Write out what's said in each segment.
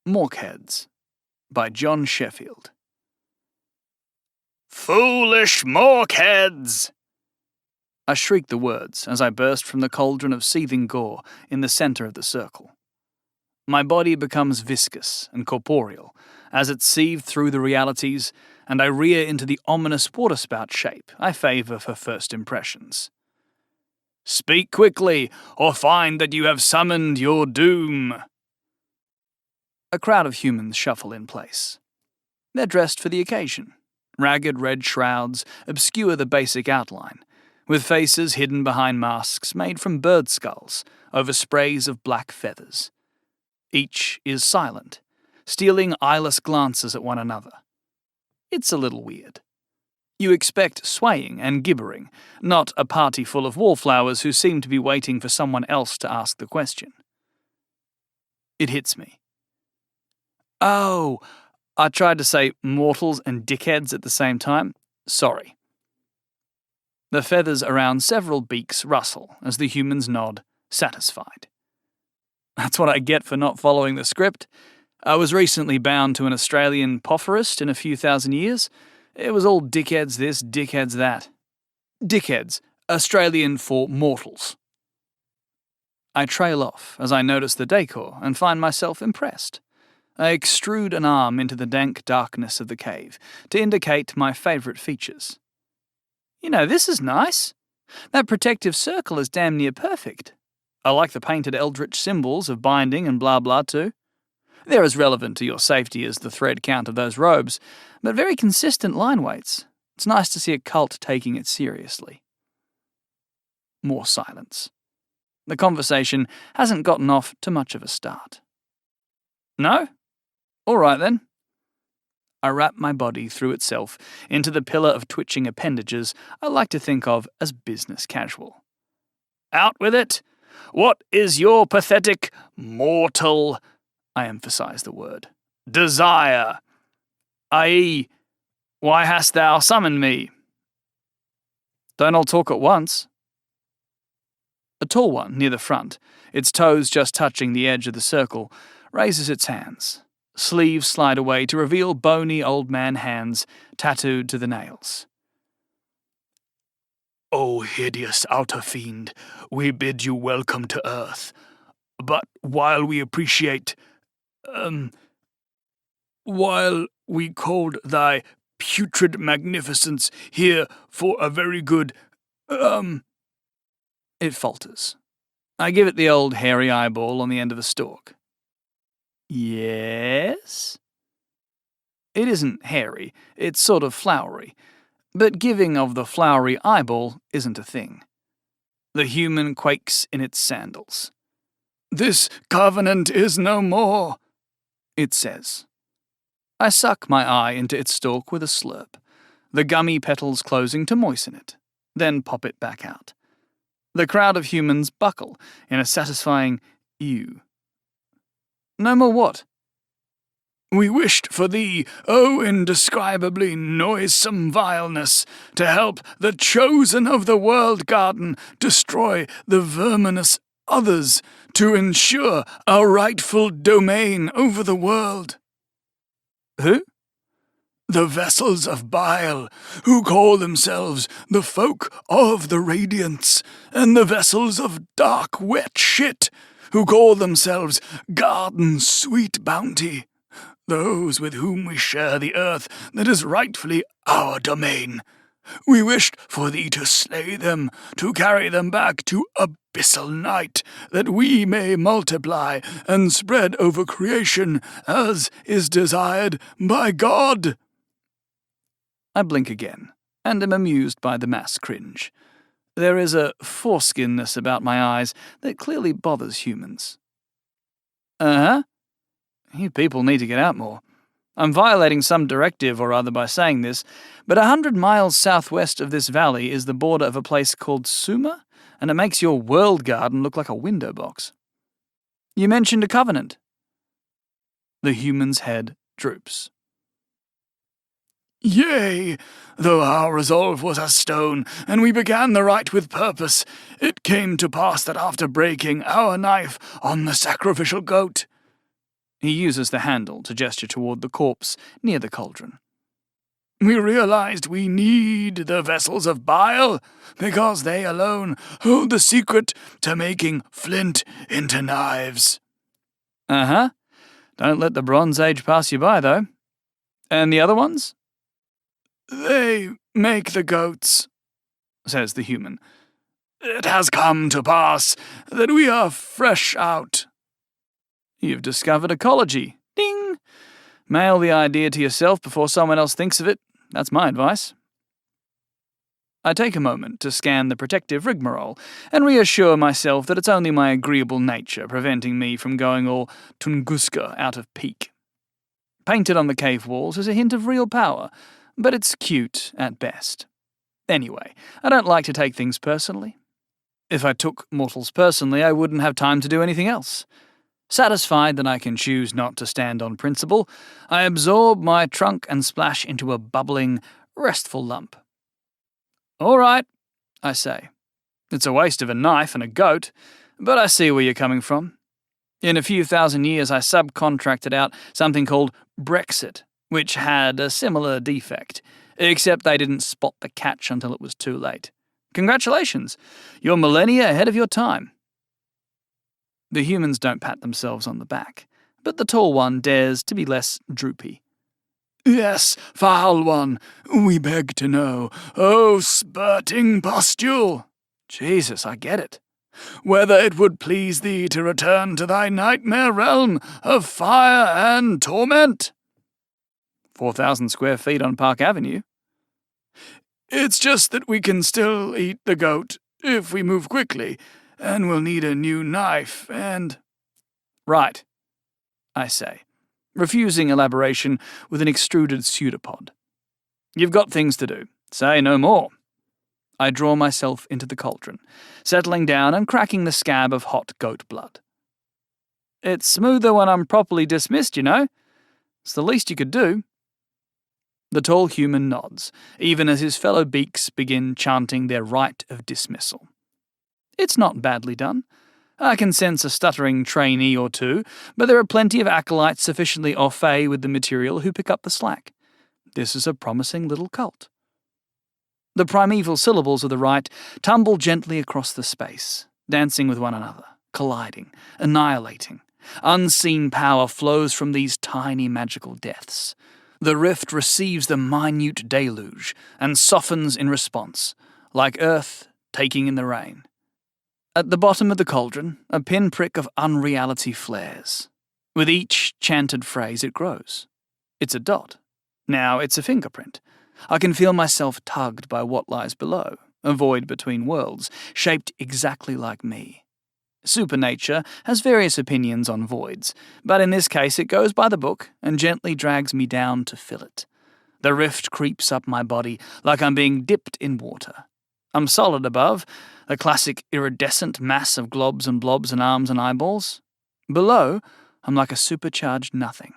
Morkheads by John Sheffield. Foolish Morkheads! I shriek the words as I burst from the cauldron of seething gore in the centre of the circle. My body becomes viscous and corporeal as it seethed through the realities, and I rear into the ominous waterspout shape I favour for first impressions. Speak quickly, or find that you have summoned your doom. A crowd of humans shuffle in place. They're dressed for the occasion. Ragged red shrouds obscure the basic outline, with faces hidden behind masks made from bird skulls over sprays of black feathers. Each is silent, stealing eyeless glances at one another. It's a little weird. You expect swaying and gibbering, not a party full of wallflowers who seem to be waiting for someone else to ask the question. It hits me. Oh, I tried to say mortals and dickheads at the same time. Sorry. The feathers around several beaks rustle as the humans nod, satisfied. That's what I get for not following the script. I was recently bound to an Australian pofferist in a few thousand years. It was all dickheads this, dickheads that. Dickheads, Australian for mortals. I trail off as I notice the decor and find myself impressed. I extrude an arm into the dank darkness of the cave to indicate my favourite features. You know, this is nice. That protective circle is damn near perfect. I like the painted eldritch symbols of binding and blah blah too. They're as relevant to your safety as the thread count of those robes, but very consistent line weights. It's nice to see a cult taking it seriously. More silence. The conversation hasn't gotten off to much of a start. No? All right then. I wrap my body through itself into the pillar of twitching appendages I like to think of as business casual. Out with it! What is your pathetic, mortal, I emphasize the word, desire? I.e., why hast thou summoned me? Don't all talk at once. A tall one near the front, its toes just touching the edge of the circle, raises its hands. Sleeves slide away to reveal bony old man hands tattooed to the nails. O hideous outer fiend, we bid you welcome to Earth. But while we appreciate, while we hold thy putrid magnificence here for a very good, It falters. I give it the old hairy eyeball on the end of the stalk. Yes? It isn't hairy, it's sort of flowery, but giving of the flowery eyeball isn't a thing. The human quakes in its sandals. This covenant is no more, it says. I suck my eye into its stalk with a slurp, the gummy petals closing to moisten it, then pop it back out. The crowd of humans buckle in a satisfying ew. No more what? We wished for thee, O indescribably noisome vileness, to help the chosen of the world garden destroy the verminous others, to ensure our rightful domain over the world. Who? The vessels of bile, who call themselves the folk of the radiance, and the vessels of dark wet shit, who call themselves garden sweet bounty, those with whom we share the earth that is rightfully our domain. We wished for thee to slay them, to carry them back to abyssal night, that we may multiply and spread over creation as is desired by God. I blink again, and am amused by the mass cringe. There is a foreskinness about my eyes that clearly bothers humans. Uh-huh. You people need to get out more. I'm violating some directive or other by saying this, but 100 miles southwest of this valley is the border of a place called Suma, and it makes your world garden look like a window box. You mentioned a covenant. The human's head droops. Yea, though our resolve was as stone, and we began the rite with purpose, it came to pass that after breaking our knife on the sacrificial goat, He uses the handle to gesture toward the corpse near the cauldron. We realized we need the vessels of bile because they alone hold the secret to making flint into knives. Uh-huh. Don't let the Bronze Age pass you by, though. And the other ones? They make the goats, says the human. It has come to pass that we are fresh out. You've discovered ecology. Ding! Mail the idea to yourself before someone else thinks of it. That's my advice. I take a moment to scan the protective rigmarole and reassure myself that it's only my agreeable nature preventing me from going all Tunguska out of pique. Painted on the cave walls is a hint of real power, but it's cute at best. Anyway, I don't like to take things personally. If I took mortals personally, I wouldn't have time to do anything else. Satisfied that I can choose not to stand on principle, I absorb my trunk and splash into a bubbling, restful lump. All right, I say. It's a waste of a knife and a goat, but I see where you're coming from. In a few thousand years, I subcontracted out something called Brexit, which had a similar defect, except they didn't spot the catch until it was too late. Congratulations, you're millennia ahead of your time. The humans don't pat themselves on the back, but the tall one dares to be less droopy. Yes, foul one, we beg to know, O spurting pustule. Jesus, I get it. Whether it would please thee to return to thy nightmare realm of fire and torment. 4,000 square feet on Park Avenue. It's just that we can still eat the goat if we move quickly, and we'll need a new knife and... Right, I say, refusing elaboration with an extruded pseudopod. You've got things to do. Say no more. I draw myself into the cauldron, settling down and cracking the scab of hot goat blood. It's smoother when I'm properly dismissed, you know. It's the least you could do. The tall human nods, even as his fellow beaks begin chanting their rite of dismissal. It's not badly done. I can sense a stuttering trainee or two, but there are plenty of acolytes sufficiently au fait with the material who pick up the slack. This is a promising little cult. The primeval syllables of the rite tumble gently across the space, dancing with one another, colliding, annihilating. Unseen power flows from these tiny magical deaths. The rift receives the minute deluge and softens in response, like earth taking in the rain. At the bottom of the cauldron, a pinprick of unreality flares. With each chanted phrase, it grows. It's a dot. Now it's a fingerprint. I can feel myself tugged by what lies below, a void between worlds, shaped exactly like me. Supernature has various opinions on voids, but in this case it goes by the book and gently drags me down to fill it. The rift creeps up my body like I'm being dipped in water. I'm solid above, a classic iridescent mass of globs and blobs and arms and eyeballs. Below, I'm like a supercharged nothing.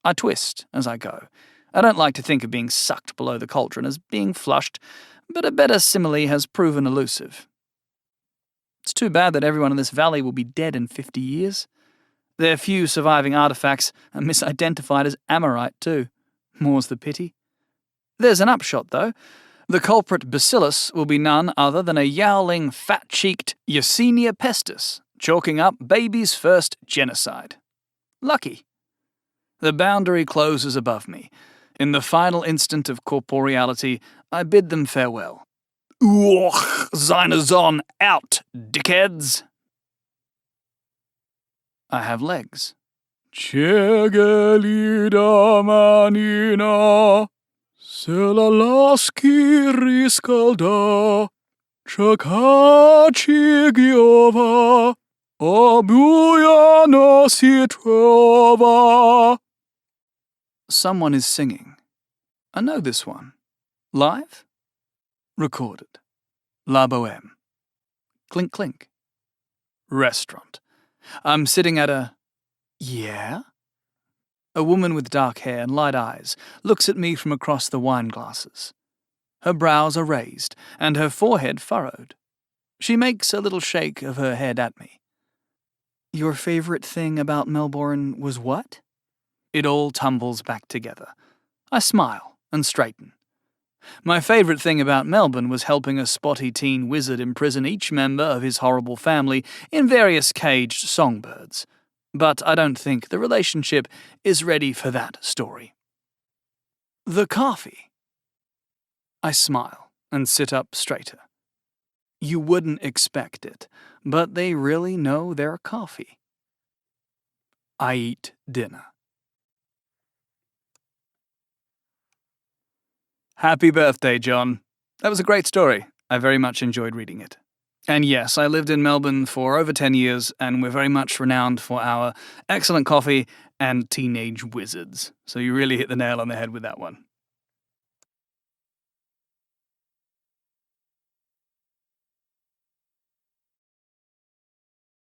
I twist as I go. I don't like to think of being sucked below the cauldron as being flushed, but a better simile has proven elusive. It's too bad that everyone in this valley will be dead in 50 years. Their few surviving artifacts are misidentified as Amorite too. More's the pity. There's an upshot, though. The culprit bacillus will be none other than a yowling, fat-cheeked Yersinia pestis, chalking up baby's first genocide. Lucky. The boundary closes above me. In the final instant of corporeality, I bid them farewell. Och, seine Sonne out, dickheads! I have legs. Chegelida manina, selalaski riskalda, chakachi giova, obuya nositrova. Someone is singing. I know this one. Live? Recorded. La Boheme. Clink clink. Restaurant. I'm sitting at a... Yeah? A woman with dark hair and light eyes looks at me from across the wine glasses. Her brows are raised and her forehead furrowed. She makes a little shake of her head at me. Your favorite thing about Melbourne was what? It all tumbles back together. I smile and straighten. My favourite thing about Melbourne was helping a spotty teen wizard imprison each member of his horrible family in various caged songbirds. But I don't think the relationship is ready for that story. The coffee. I smile and sit up straighter. You wouldn't expect it, but they really know their coffee. I eat dinner. Happy birthday, John. That was a great story. I very much enjoyed reading it. And yes, I lived in Melbourne for over 10 years, and we're very much renowned for our excellent coffee and teenage wizards. So you really hit the nail on the head with that one.